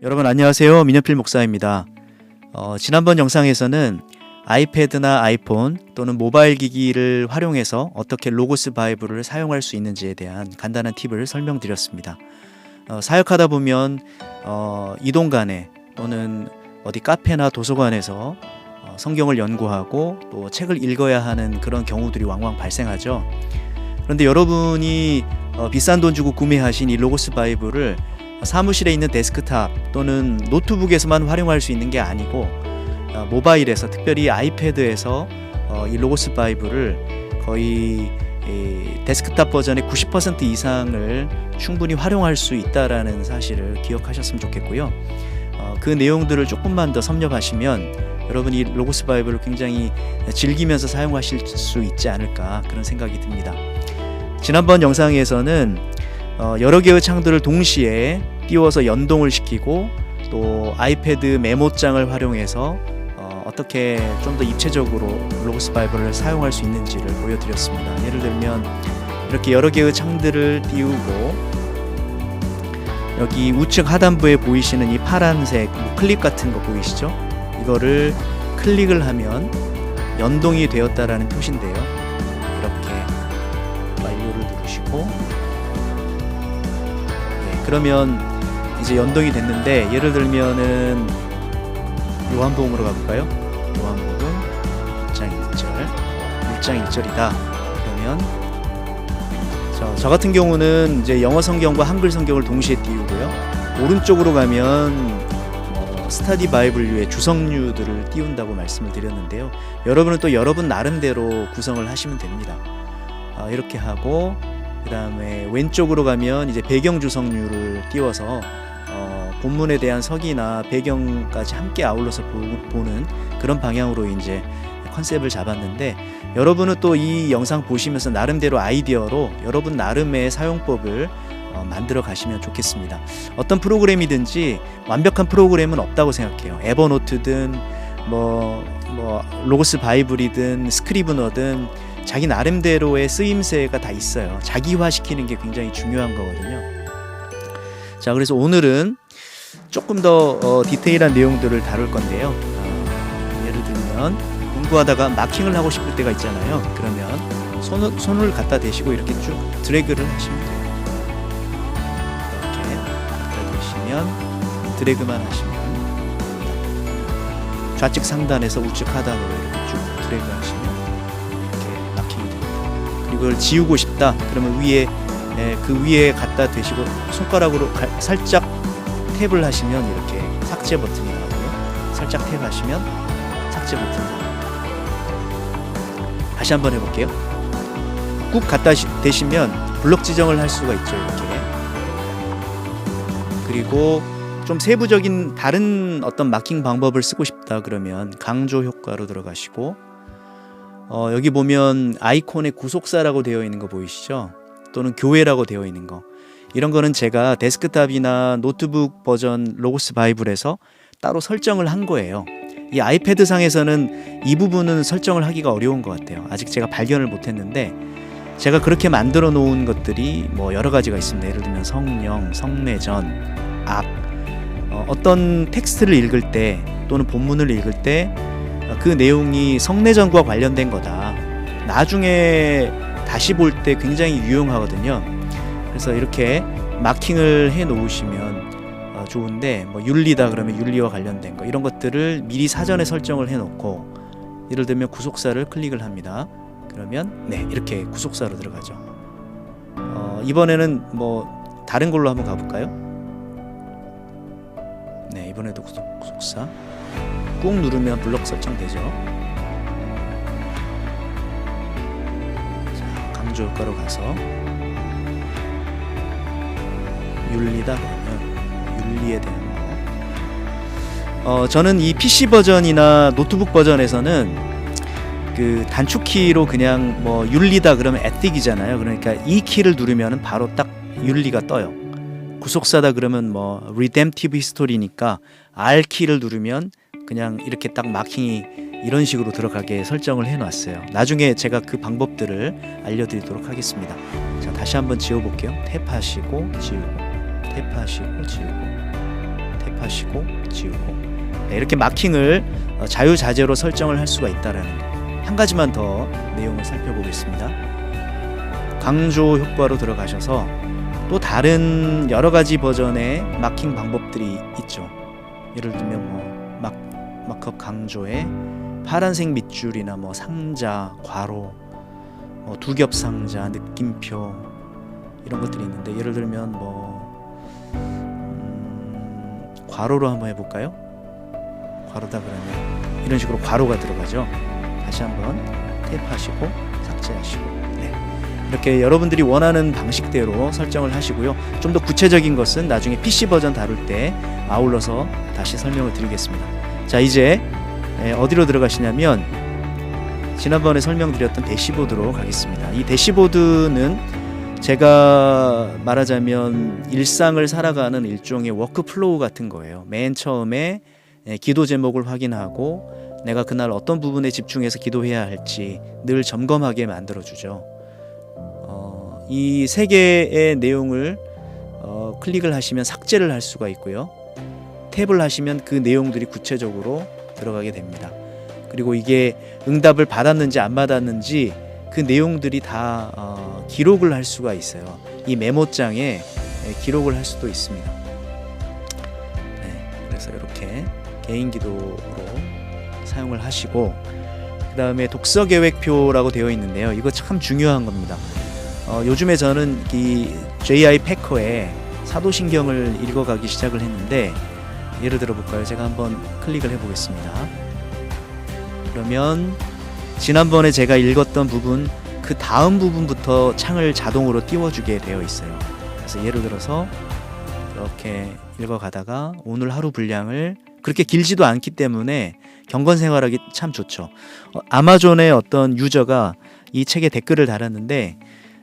여러분 안녕하세요. 민현필 목사입니다. 지난번 영상에서는 아이패드나 아이폰 또는 모바일 기기를 활용해서 어떻게 로고스 바이블을 사용할 수 있는지에 대한 간단한 팁을 설명드렸습니다. 사역하다 보면 이동 간에 또는 어디 카페나 도서관에서 성경을 연구하고 또 책을 읽어야 하는 그런 경우들이 왕왕 발생하죠. 그런데 여러분이 비싼 돈 주고 구매하신 이 로고스 바이블을 사무실에 있는 데스크탑 또는 노트북에서만 활용할 수 있는 게 아니고 모바일에서, 특별히 아이패드에서 이 로고스 바이블을 거의 데스크탑 버전의 90% 이상을 충분히 활용할 수 있다라는 사실을 기억하셨으면 좋겠고요. 그 내용들을 조금만 더 섭렵하시면 여러분이 로고스 바이블을 굉장히 즐기면서 사용하실 수 있지 않을까, 그런 생각이 듭니다. 지난번 영상에서는 여러 개의 창들을 동시에 띄워서 연동을 시키고 또 아이패드 메모장을 활용해서 어떻게 좀 더 입체적으로 로고스 바이블을 사용할 수 있는지를 보여드렸습니다. 예를 들면 이렇게 여러 개의 창들을 띄우고 여기 우측 하단부에 보이시는 이 파란색 클립 같은 거 보이시죠? 이거를 클릭을 하면 연동이 되었다라는 표시인데요. 이렇게 완료를 누르시고 그러면 이제 연동이 됐는데, 예를 들면은 요한복음으로 가볼까요? 요한복음 1장 1절 1장 1절이다. 그러면 저 같은 경우는 이제 영어 성경과 한글 성경을 동시에 띄우고요. 오른쪽으로 가면 스타디 바이블류의 주석류들을 띄운다고 말씀을 드렸는데요. 여러분은 또 여러분 나름대로 구성을 하시면 됩니다. 이렇게 하고 그 다음에 왼쪽으로 가면 이제 배경 주석류를 띄워서 본문에 대한 석이나 배경까지 함께 아울러서 보는 그런 방향으로 이제 컨셉을 잡았는데, 여러분은 또 이 영상 보시면서 나름대로 아이디어로 여러분 나름의 사용법을 만들어 가시면 좋겠습니다. 어떤 프로그램이든지 완벽한 프로그램은 없다고 생각해요. 에버노트든 로고스 바이블이든 스크리브너든 자기 나름대로의 쓰임새가 다 있어요. 자기화시키는 게 굉장히 중요한 거거든요. 자, 그래서 오늘은 조금 더 디테일한 내용들을 다룰 건데요. 예를 들면 공부하다가 마킹을 하고 싶을 때가 있잖아요. 그러면 손을 갖다 대시고 이렇게 쭉 드래그를 하시면 돼요. 이렇게 갖다 대시면 드래그만 하시면 좌측 상단에서 우측 하단으로 이렇게 쭉 드래그 하시면 이걸 지우고 싶다 그러면 그 위에 갖다 대시고 손가락으로 살짝 탭을 하시면 이렇게 삭제 버튼이 나오고요. 살짝 탭하시면 삭제 버튼이 나옵니다. 다시 한번 해볼게요. 꾹 갖다 대시면 블럭 지정을 할 수가 있죠. 이렇게. 그리고 좀 세부적인 다른 어떤 마킹 방법을 쓰고 싶다 그러면 강조 효과로 들어가시고 여기 보면 아이콘에 구속사라고 되어 있는 거 보이시죠? 또는 교회라고 되어 있는 거, 이런 거는 제가 데스크탑이나 노트북 버전 로고스 바이블에서 따로 설정을 한 거예요. 이 아이패드 상에서는 이 부분은 설정을 하기가 어려운 것 같아요. 아직 제가 발견을 못했는데, 제가 그렇게 만들어 놓은 것들이 여러 가지가 있습니다. 예를 들면 성령, 성내전, 악, 어떤 텍스트를 읽을 때 또는 본문을 읽을 때 그 내용이 성내전과 관련된 거다. 나중에 다시 볼 때 굉장히 유용하거든요. 그래서 이렇게 마킹을 해 놓으시면 좋은데, 윤리다 그러면 윤리와 관련된 거, 이런 것들을 미리 사전에 설정을 해 놓고, 예를 들면 구속사를 클릭을 합니다. 그러면 이렇게 구속사로 들어가죠. 이번에는 다른 걸로 한번 가볼까요? 이번에도 구속사 꾹 누르면 블럭 설정되죠. 자, 강조 효과로 가서 윤리다 그러면 윤리에 대한 거. 저는 이 PC 버전이나 노트북 버전에서는 그 단축키로 그냥 윤리다 그러면 에틱이잖아요. 그러니까 이 키를 누르면 바로 딱 윤리가 떠요. 구속사다 그러면 redemptive history니까 R 키를 누르면 그냥 이렇게 딱 마킹이 이런 식으로 들어가게 설정을 해놨어요. 나중에 제가 그 방법들을 알려드리도록 하겠습니다. 자, 다시 한번 지워볼게요. 탭하시고 지우고, 탭하시고 지우고, 탭하시고 지우고. 네, 이렇게 마킹을 자유자재로 설정을 할 수가 있다라는 거. 한 가지만 더 내용을 살펴보겠습니다. 강조 효과로 들어가셔서 또 다른 여러 가지 버전의 마킹 방법들이 있죠. 예를 들면 뭐 마크업 강조에 파란색 밑줄이나 뭐 상자, 괄호, 두 겹 상자, 느낌표 이런 것들이 있는데, 예를 들면 괄호로 한번 해볼까요? 괄호다 그러면 이런 식으로 괄호가 들어가죠. 다시 한번 탭하시고 삭제하시고. 네. 이렇게 여러분들이 원하는 방식대로 설정을 하시고요. 좀 더 구체적인 것은 나중에 PC 버전 다룰 때 아울러서 다시 설명을 드리겠습니다. 자, 이제 어디로 들어가시냐면 지난번에 설명드렸던 대시보드로 가겠습니다. 이 대시보드는 제가 말하자면 일상을 살아가는 일종의 워크플로우 같은 거예요. 맨 처음에 기도 제목을 확인하고 내가 그날 어떤 부분에 집중해서 기도해야 할지 늘 점검하게 만들어주죠. 이 세 개의 내용을 클릭을 하시면 삭제를 할 수가 있고요. 탭을 하시면 그 내용들이 구체적으로 들어가게 됩니다. 그리고 이게 응답을 받았는지 안 받았는지 그 내용들이 다 기록을 할 수가 있어요. 이 메모장에 기록을 할 수도 있습니다. 네, 그래서 이렇게 개인 기도로 사용을 하시고, 그 다음에 독서 계획표라고 되어 있는데요. 이거 참 중요한 겁니다. 요즘에 저는 이 J.I. 패커의 사도신경을 읽어가기 시작을 했는데, 예를 들어 볼까요? 제가 한번 클릭을 해보겠습니다. 그러면 지난번에 제가 읽었던 부분 그 다음 부분부터 창을 자동으로 띄워주게 되어 있어요. 그래서 예를 들어서 이렇게 읽어가다가 오늘 하루 분량을, 그렇게 길지도 않기 때문에 경건 생활하기 참 좋죠. 아마존의 어떤 유저가 이 책에 댓글을 달았는데,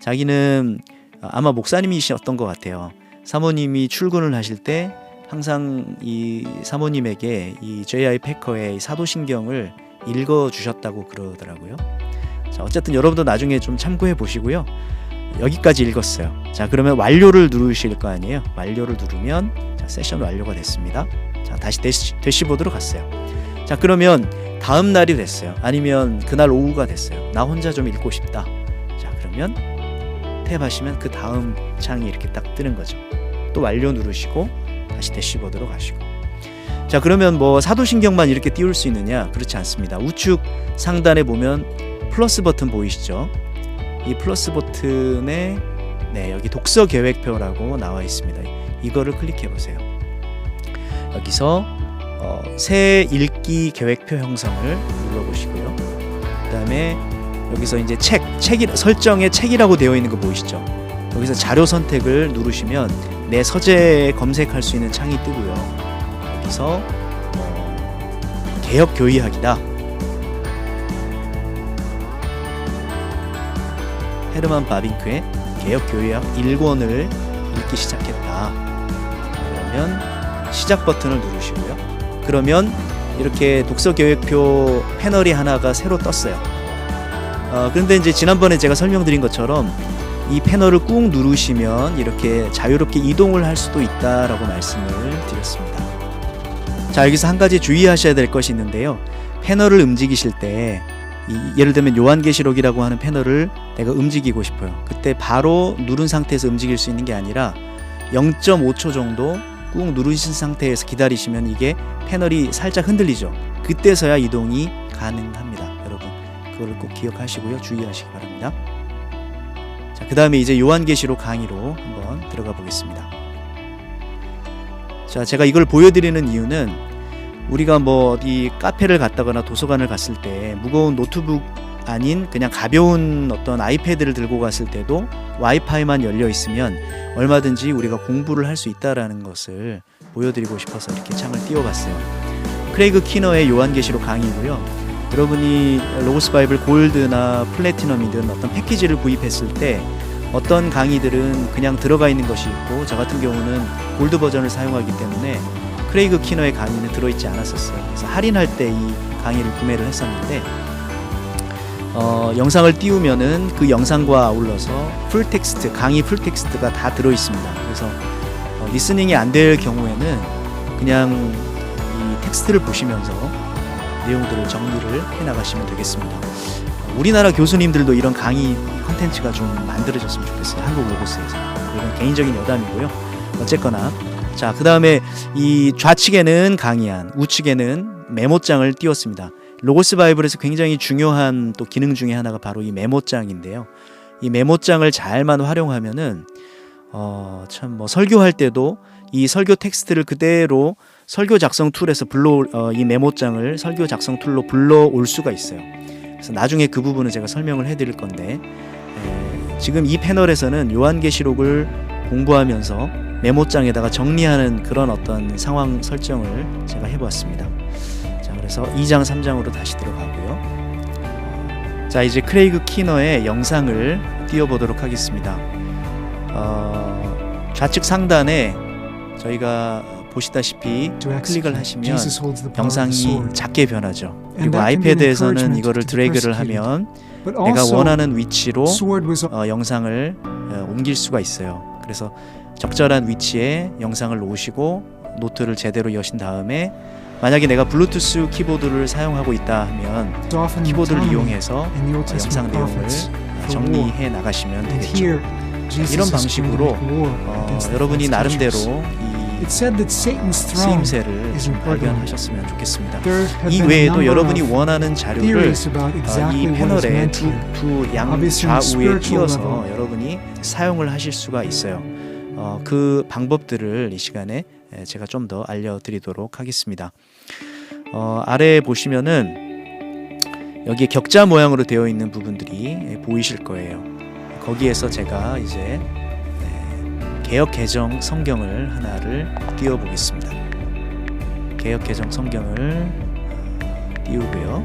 자기는 아마 목사님이셨던 것 같아요. 사모님이 출근을 하실 때 항상 이 사모님에게 이 J.I. 패커의 사도신경을 읽어주셨다고 그러더라고요. 자, 어쨌든 여러분도 나중에 좀 참고해 보시고요. 여기까지 읽었어요. 자, 그러면 완료를 누르실 거 아니에요. 완료를 누르면 자, 세션 완료가 됐습니다. 자, 다시 대시보드로 갔어요. 자, 그러면 다음 날이 됐어요. 아니면 그날 오후가 됐어요. 나 혼자 좀 읽고 싶다. 자, 그러면 탭하시면 그 다음 창이 이렇게 딱 뜨는 거죠. 또 완료 누르시고 다시 대시보드로 가시고. 자, 그러면 뭐 사도신경만 이렇게 띄울 수 있느냐? 그렇지 않습니다. 우측 상단에 보면 플러스 버튼 보이시죠? 이 플러스 버튼에 여기 독서 계획표라고 나와 있습니다. 이거를 클릭해 보세요. 여기서 새 읽기 계획표 형성을 눌러 보시고요. 그다음에 여기서 이제 설정에 책이라고 되어 있는 거 보이시죠? 여기서 자료 선택을 누르시면 내 서재 검색할 수 있는 창이 뜨고요. 여기서 개혁 교의학이다. 헤르만 바빙크의 개혁 교의학 1권을 읽기 시작했다. 그러면 시작 버튼을 누르시고요. 그러면 이렇게 독서 계획표 패널이 하나가 새로 떴어요. 그런데 이제 지난번에 제가 설명드린 것처럼 이 패널을 꾹 누르시면 이렇게 자유롭게 이동을 할 수도 있다라고 말씀을 드렸습니다. 자, 여기서 한 가지 주의하셔야 될 것이 있는데요. 패널을 움직이실 때 예를 들면 요한계시록이라고 하는 패널을 내가 움직이고 싶어요. 그때 바로 누른 상태에서 움직일 수 있는 게 아니라 0.5초 정도 꾹 누르신 상태에서 기다리시면 이게 패널이 살짝 흔들리죠. 그때서야 이동이 가능합니다. 여러분, 그걸 꼭 기억하시고요. 주의하시기 바랍니다. 자, 그 다음에 이제 요한계시록 강의로 한번 들어가 보겠습니다. 자, 제가 이걸 보여드리는 이유는 우리가 뭐 어디 카페를 갔다거나 도서관을 갔을 때 무거운 노트북 아닌 그냥 가벼운 어떤 아이패드를 들고 갔을 때도 와이파이만 열려 있으면 얼마든지 우리가 공부를 할 수 있다라는 것을 보여드리고 싶어서 이렇게 창을 띄워봤어요. 크레이그 키너의 요한계시록 강의고요. 여러분이 로고스 바이블 골드나 플래티넘이든 어떤 패키지를 구입했을 때 어떤 강의들은 그냥 들어가 있는 것이 있고, 저 같은 경우는 골드 버전을 사용하기 때문에 크레이그 키너의 강의는 들어있지 않았었어요. 그래서 할인할 때 이 강의를 구매를 했었는데 영상을 띄우면은 그 영상과 아울러서 풀텍스트, 강의 풀텍스트가 다 들어있습니다. 그래서 리스닝이 안 될 경우에는 그냥 이 텍스트를 보시면서 내용들을 정리를 해 나가시면 되겠습니다. 우리나라 교수님들도 이런 강의 콘텐츠가 좀 만들어졌으면 좋겠어요. 한국 로고스에서. 이건 개인적인 여담이고요. 어쨌거나 자, 그 다음에 이 좌측에는 강의안, 우측에는 메모장을 띄웠습니다. 로고스 바이블에서 굉장히 중요한 또 기능 중에 하나가 바로 이 메모장인데요. 이 메모장을 잘만 활용하면은 참 뭐 설교할 때도 이 설교 텍스트를 그대로 설교 작성 툴에서 이 메모장을 설교 작성 툴로 불러올 수가 있어요. 그래서 나중에 그 부분은 제가 설명을 해드릴 건데 지금 이 패널에서는 요한계시록을 공부하면서 메모장에다가 정리하는 그런 어떤 상황 설정을 제가 해보았습니다. 자, 그래서 2장 3장으로 다시 들어가고요. 자, 이제 크레이그 키너의 영상을 띄워보도록 하겠습니다. 좌측 상단에 저희가 보시다시피 클릭을 하시면 영상이 작게 변하죠. 그리고 아이패드에서는 이거를 드래그를 하면 내가 원하는 위치로 영상을 옮길 수가 있어요. 그래서 적절한 위치에 영상을 놓으시고 노트를 제대로 여신 다음에 만약에 내가 블루투스 키보드를 사용하고 있다 하면 키보드를 이용해서 영상 내용을 정리해 나가시면 되겠죠. 이런 방식으로 여러분이 나름대로 이 쓰임새를 발견하셨으면 좋겠습니다. 이 외에도 여러분이 원하는 자료를 이 패널의 두 양좌우에 띄워서 여러분이 사용을 하실 수가 있어요. 그 방법들을 이 시간에 제가 좀 더 알려드리도록 하겠습니다. 아래에 보시면은 여기에 격자 모양으로 되어 있는 부분들이 보이실 거예요. 거기에서 제가 이제 개역 개정 성경을 하나를 띄워 보겠습니다. 개역 개정 성경을 띄우고요.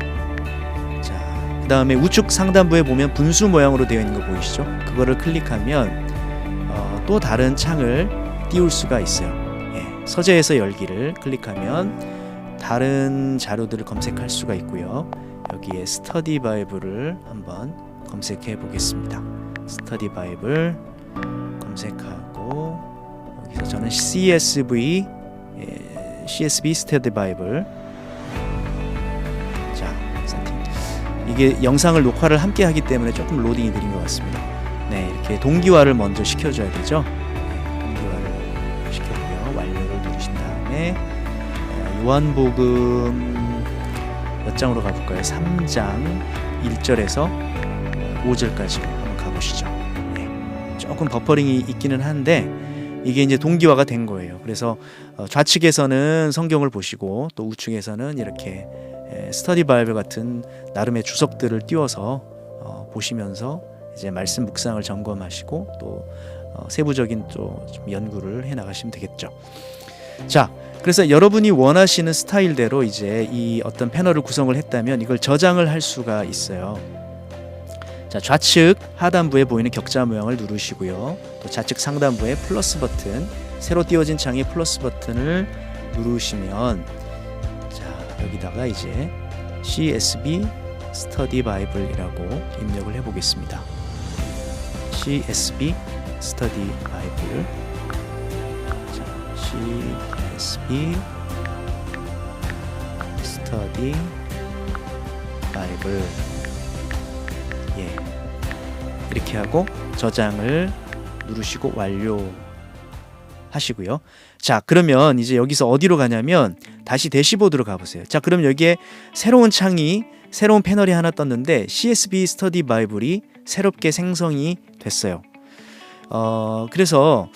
자, 그 다음에 우측 상단부에 보면 분수 모양으로 되어 있는 거 보이시죠? 그거를 클릭하면 또 다른 창을 띄울 수가 있어요. 서재에서 열기를 클릭하면 다른 자료들을 검색할 수가 있고요. 여기에 스터디 바이블을 한번 검색해 보겠습니다. 스터디 바이블 검색하고 여기서 저는 CSB 스터디 바이블. 자, 이게 영상을 녹화를 함께 하기 때문에 조금 로딩이 느린 것 같습니다. 네, 이렇게 동기화를 먼저 시켜줘야 되죠. 동기화를 시켜고요. 완료를 누르신 다음에 요한복음 몇 장으로 가볼까요? 3장 1절에서 5절까지 한번 가보시죠. 네, 조금 버퍼링이 있기는 한데 이게 이제 동기화가 된 거예요. 그래서 좌측에서는 성경을 보시고 또 우측에서는 이렇게 스터디 바이블 같은 나름의 주석들을 띄워서 보시면서 이제 말씀 묵상을 점검하시고 또 세부적인 또 좀 연구를 해 나가시면 되겠죠. 자, 그래서 여러분이 원하시는 스타일대로 이제 이 어떤 패널을 구성을 했다면 이걸 저장을 할 수가 있어요. 자, 좌측 하단부에 보이는 격자 모양을 누르시고요. 또 좌측 상단부에 플러스 버튼, 새로 띄워진 창에 플러스 버튼을 누르시면 자, 여기다가 이제 CSB 스터디 바이블이라고 입력을 해 보겠습니다. CSB 스터디 바이블. 자, CSB 스터디 바이블. 예. 이렇게 하고 저장을 누르시고 완료 하시고요. 자, 그러면 이제 여기서 어디로 가냐면 다시 대시보드로 가보세요. 자, 그럼 여기에 새로운 패널이 하나 떴는데 CSB 스터디 바이블이 새롭게 생성이 됐어요. 그래서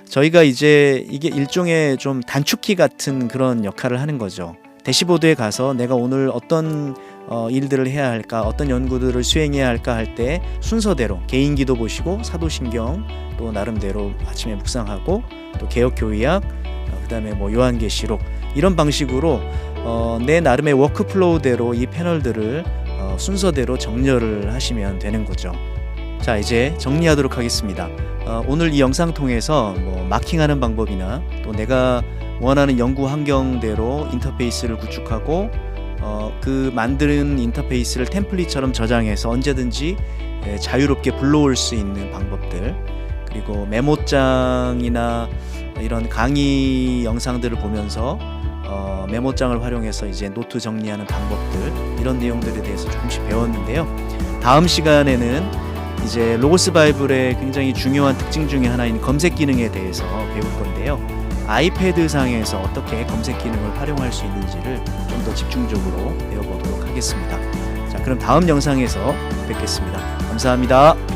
저희가 이제 이게 일종의 좀 단축키 같은 그런 역할을 하는 거죠. 대시보드에 가서 내가 오늘 어떤 일들을 해야 할까, 어떤 연구들을 수행해야 할까 할 때 순서대로 개인기도 보시고 사도신경 또 나름대로 아침에 묵상하고 또 개역교의학 그다음에 뭐 요한계시록 이런 방식으로 내 나름의 워크플로우대로 이 패널들을 순서대로 정렬을 하시면 되는 거죠. 자, 이제 정리하도록 하겠습니다. 오늘 이 영상 통해서 뭐 마킹하는 방법이나 또 내가 원하는 연구 환경대로 인터페이스를 구축하고 그 만드는 인터페이스를 템플릿처럼 저장해서 언제든지 자유롭게 불러올 수 있는 방법들, 그리고 메모장이나 이런 강의 영상들을 보면서 메모장을 활용해서 이제 노트 정리하는 방법들, 이런 내용들에 대해서 조금씩 배웠는데요. 다음 시간에는 이제 로고스 바이블의 굉장히 중요한 특징 중에 하나인 검색 기능에 대해서 배울 건데요. 아이패드 상에서 어떻게 검색 기능을 활용할 수 있는지를 좀 더 집중적으로 배워보도록 하겠습니다. 자, 그럼 다음 영상에서 뵙겠습니다. 감사합니다.